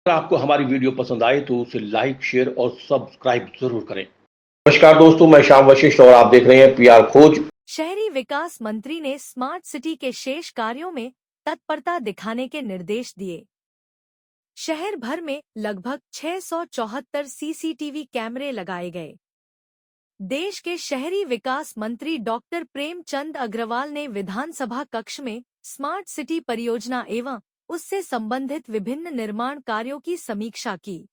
अगर आपको हमारी वीडियो पसंद आए तो उसे लाइक, शेयर और सब्सक्राइब जरूर करें। नमस्कार दोस्तों, मैं श्याम वशिष्ठ और आप देख रहे हैं पीआर खोज। शहरी विकास मंत्री ने स्मार्ट सिटी के शेष कार्यों में तत्परता दिखाने के निर्देश दिए। शहर भर में लगभग 674 सीसीटीवी कैमरे लगाए गए। देश के शहरी विकास मंत्री डॉक्टर प्रेमचंद अग्रवाल ने विधानसभा कक्ष में स्मार्ट सिटी परियोजना एवं उससे संबंधित विभिन्न निर्माण कार्यों की समीक्षा की।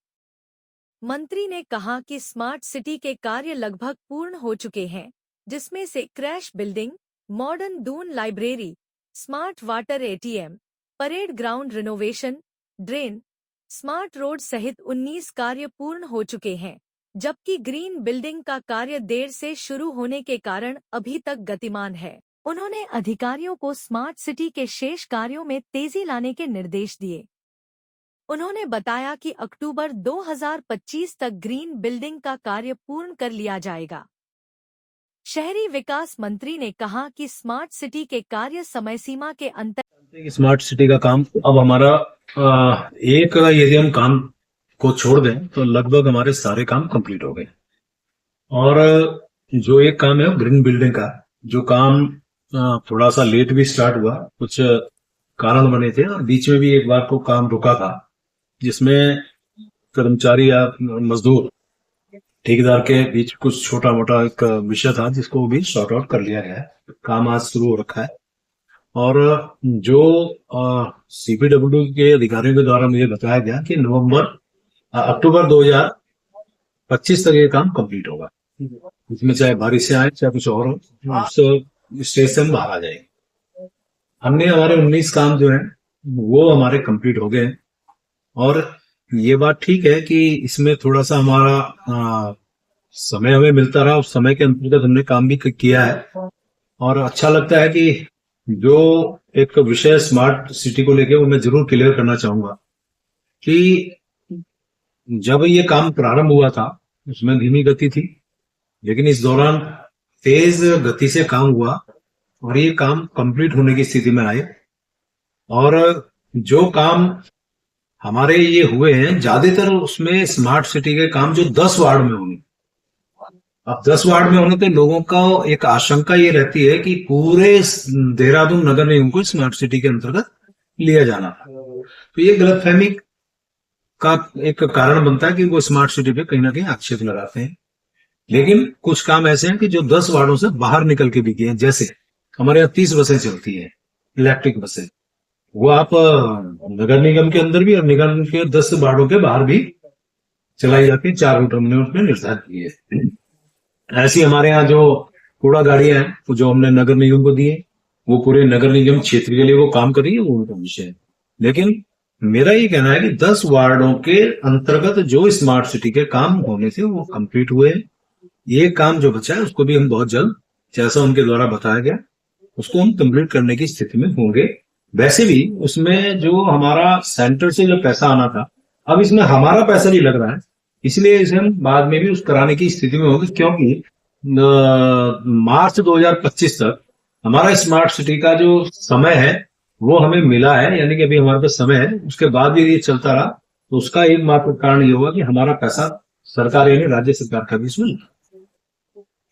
मंत्री ने कहा कि स्मार्ट सिटी के कार्य लगभग पूर्ण हो चुके हैं, जिसमें से crash building, modern Doon library, smart water ATM, parade ground renovation, drain, smart road सहित 19 कार्य पूर्ण हो चुके हैं, जबकि ग्रीन बिल्डिंग का कार्य देर से शुरू होने के कारण अभी तक गतिमान है। उन्होंने अधिकारियों को स्मार्ट सिटी के शेष कार्यों में तेजी लाने के निर्देश दिए। उन्होंने बताया कि अक्टूबर 2025 तक ग्रीन बिल्डिंग का कार्य पूर्ण कर लिया जाएगा। शहरी विकास मंत्री ने कहा कि स्मार्ट सिटी के कार्य समय सीमा के अंतर स्मार्ट सिटी का काम अब हमारा एक यदि हम काम को छोड़ दें तो लगभग हमारे सारे काम कंप्लीट हो गए। और जो एक काम है ग्रीन बिल्डिंग का, जो काम थोड़ा सा लेट भी स्टार्ट हुआ, कुछ कारण बने थे और बीच में भी एक बार को काम रुका था, जिसमें कर्मचारी या मजदूर ठेकेदार के बीच कुछ छोटा मोटा एक विषय था, जिसको भी सॉर्ट आउट कर लिया गया है। काम आज शुरू हो रखा है और जो सीपीडब्ल्यू के अधिकारियों के द्वारा मुझे बताया गया कि अक्टूबर 2025 तक ये काम कंप्लीट होगा। इसमें चाहे बारिशें आए चाहे कुछ और हो, उस स्टेज से हम बाहर आ जाएंगे। हमने हमारे 19 काम जो है वो हमारे कंप्लीट हो गए। और ये बात ठीक है कि इसमें थोड़ा सा हमारा समय हमें मिलता रहा, उस समय के अंतर्गत हमने काम भी किया है। और अच्छा लगता है कि जो एक विषय स्मार्ट सिटी को लेके वो मैं जरूर क्लियर करना चाहूंगा कि जब ये काम प्रारंभ हुआ था उसमें धीमी गति थी, लेकिन इस दौरान तेज गति से काम हुआ और ये काम कंप्लीट होने की स्थिति में आए। और जो काम हमारे ये हुए हैं ज्यादातर उसमें स्मार्ट सिटी के काम जो 10 वार्ड में होंगे। अब 10 वार्ड में होने पे लोगों का एक आशंका ये रहती है कि पूरे देहरादून नगर निगम को स्मार्ट सिटी के अंतर्गत लिया जाना था। तो ये गलतफहमी का एक कारण बनता है कि वो स्मार्ट सिटी पे कहीं ना कहीं आक्षेप लगाते हैं। लेकिन कुछ काम ऐसे हैं कि जो 10 वार्डों से बाहर निकल के भी किए हैं। जैसे हमारे यहाँ 30 बसें चलती है, इलेक्ट्रिक बसें, वो आप नगर निगम के अंदर भी और निगम के 10 वार्डों के बाहर भी चलाई जाती है। 4 रूट हमने उसमें निर्धारित किए है। ऐसी हमारे यहाँ जो कूड़ा गाड़ियां हैं जो हमने नगर निगम को दिए, वो पूरे नगर निगम क्षेत्र के लिए वो काम कर रही है, वो उनका विषय है। लेकिन मेरा ये कहना है कि 10 वार्डों के अंतर्गत जो स्मार्ट सिटी के काम होने थे वो कंप्लीट हुए। ये काम जो बचा है उसको भी हम बहुत जल्द, जैसा उनके द्वारा बताया गया, उसको हम कंप्लीट करने की स्थिति में होंगे। वैसे भी उसमें जो हमारा सेंटर से जो पैसा आना था, अब इसमें हमारा पैसा नहीं लग रहा है, इसलिए इसे हम बाद में भी उस कराने की स्थिति में होंगे। क्योंकि मार्च 2025 तक हमारा स्मार्ट सिटी का जो समय है वो हमें मिला है, यानी कि अभी हमारे पास समय है। उसके बाद भी ये चलता रहा तो उसका एकमात्र कारण ये होगा कि हमारा पैसा सरकार यानी राज्य सरकार का भी इसमें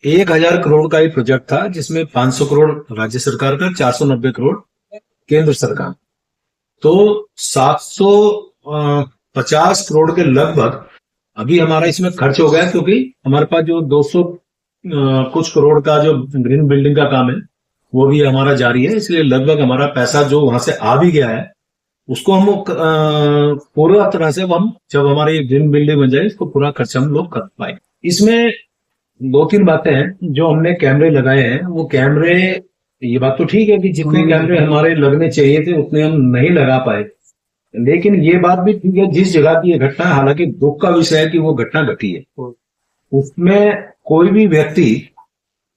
1000 करोड़ का एक प्रोजेक्ट था, जिसमें 500 करोड़ राज्य सरकार का, 490 करोड़ केंद्र सरकार, तो 750 करोड़ के लगभग अभी हमारा इसमें खर्च हो गया। क्योंकि हमारे पास जो 200 कुछ करोड़ का जो ग्रीन बिल्डिंग का काम है वो भी हमारा जारी है, इसलिए लगभग हमारा पैसा जो वहां से आ भी गया है उसको हम पूरा तरह से हम जब हमारी ग्रीन बिल्डिंग बन जाए इसको पूरा खर्चा हम लोग कर पाए। इसमें 2-3 बातें हैं जो हमने कैमरे लगाए हैं। वो कैमरे, ये बात तो ठीक है कि जितने कैमरे हमारे लगने चाहिए थे उतने हम नहीं लगा पाए, लेकिन ये बात भी ठीक है जिस जगह की ये घटना है, हालांकि दुख का विषय है कि वो घटना घटी है, उसमें कोई भी व्यक्ति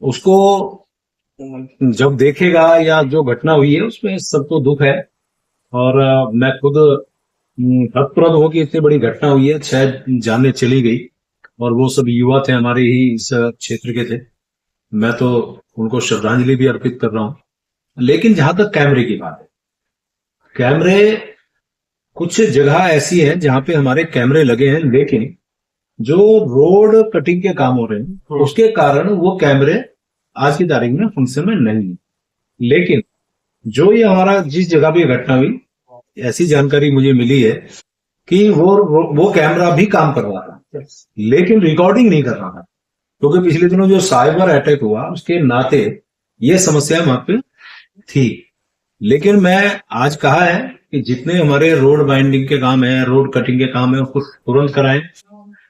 उसको जब देखेगा या जो घटना हुई है उसमें सबको दुख है। और मैं खुद तत्परत हो कि इतनी बड़ी घटना हुई है, 6 जानें चली गई और वो सब युवा थे, हमारे ही इस क्षेत्र के थे। मैं तो उनको श्रद्धांजलि भी अर्पित कर रहा हूं। लेकिन जहां तक कैमरे की बात है, कैमरे कुछ जगह ऐसी है जहां पे हमारे कैमरे लगे हैं, लेकिन जो रोड कटिंग के काम हो रहे हैं उसके कारण वो कैमरे आज की तारीख में फंक्शन में नहीं है। लेकिन जो ये हमारा जिस जगह पे घटना हुई, ऐसी जानकारी मुझे मिली है कि वो कैमरा भी काम कर रहा था लेकिन रिकॉर्डिंग नहीं कर रहा था, क्योंकि पिछले दिनों जो साइबर अटैक हुआ उसके नाते ये समस्या वहां पे थी। लेकिन मैं आज कहा है कि जितने हमारे रोड बाइंडिंग के काम है, रोड कटिंग के काम है, उसको तुरंत कराएं।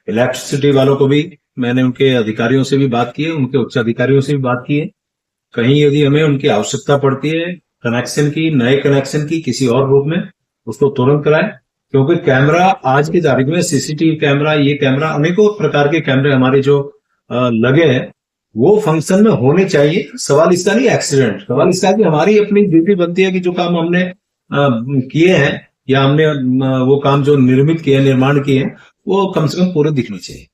इलेक्ट्रिसिटी वालों को भी मैंने उनके अधिकारियों से भी बात की है, उनके उच्च अधिकारियों से भी बात की है। कहीं यदि हमें उनकी आवश्यकता पड़ती है कनेक्शन की, नए कनेक्शन की किसी और रूप में, उसको तुरंत कराएं। क्योंकि कैमरा आज की तारीख में सीसीटीवी कैमरा, ये कैमरा, अनेकों प्रकार के कैमरे हमारे जो लगे हैं वो फंक्शन में होने चाहिए। सवाल इसका नहीं एक्सीडेंट, सवाल इसका कि हमारी अपनी ड्यूटी बनती है कि जो काम हमने किए हैं या हमने वो काम जो निर्मित किए, निर्माण किए, वो कम से कम पूरे दिखने चाहिए।